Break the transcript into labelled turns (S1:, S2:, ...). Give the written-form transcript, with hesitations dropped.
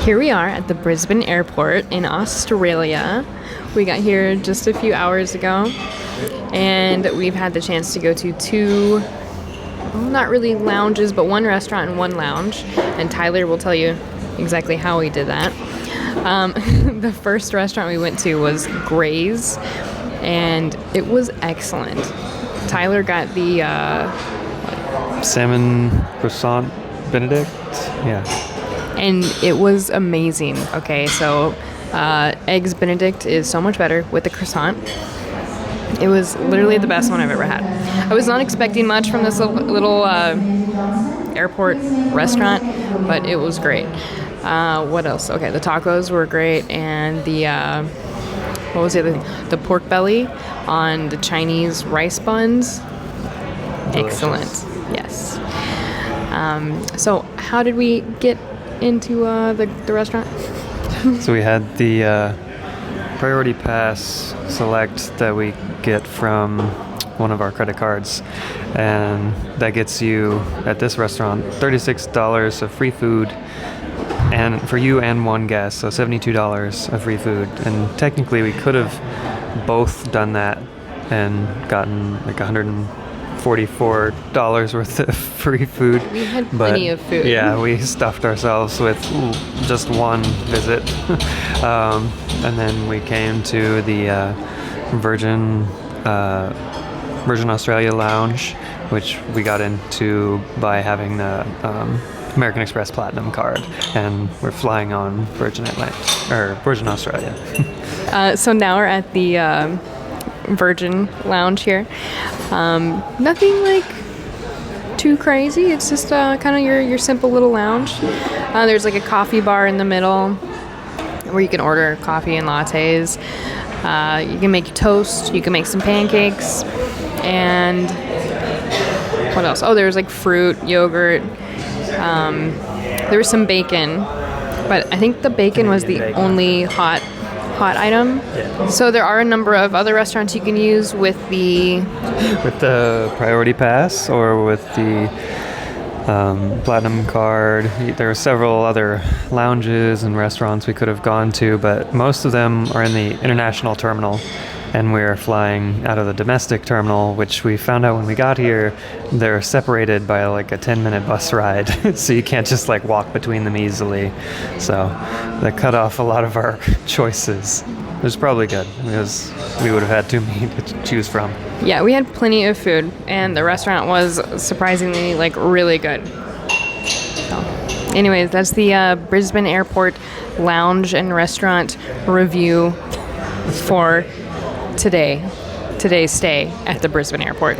S1: Here we are at the Brisbane airport in Australia. We got here just a few hours ago, and we've had the chance to go to two, well, not really lounges, but one restaurant and one lounge, and Tyler will tell you exactly how we did that. The first restaurant we went to was Gray's, and it was excellent. Tyler got the
S2: salmon croissant Benedict. Yeah.
S1: And it was amazing. Okay, so Eggs Benedict is so much better with the croissant. It was literally the best one I've ever had. I was not expecting much from this little airport restaurant, but it was great. What else? Okay, the tacos were great, and the what was the other thing? The pork belly on the Chinese rice buns.
S2: Delicious.
S1: Excellent. Yes. So how did we get into the restaurant?
S2: So we had the priority pass select that we get from one of our credit cards, and that gets you at this restaurant $36 of free food, and for you and one guest, so $72 of free food. And technically we could have both done that and gotten like $144 worth of free food.
S1: We had plenty of food.
S2: Yeah, we stuffed ourselves with just one visit. And then we came to the Virgin Australia Lounge, which we got into by having the American Express Platinum card, and we're flying on Virgin Australia.
S1: So now we're at the Virgin Lounge here. Nothing like too crazy. It's just kind of your simple little lounge. There's like a coffee bar in the middle where you can order coffee and lattes. You can make toast. You can make some pancakes. And what else? Oh, there's like fruit, yogurt. There was some bacon, but I think the bacon was the only hot item.
S2: Yeah.
S1: So there are a number of other restaurants you can use with the
S2: priority pass or with the platinum card. There are several other lounges and restaurants we could have gone to, but most of them are in the international terminal, and we're flying out of the domestic terminal, which we found out when we got here, they're separated by like a 10-minute bus ride, so you can't just like walk between them easily. So that cut off a lot of our choices. It was probably good because we would have had too many to choose from.
S1: Yeah, we had plenty of food, and the restaurant was surprisingly like really good. So, anyways, that's the Brisbane Airport Lounge and Restaurant review for today's stay at the Brisbane Airport.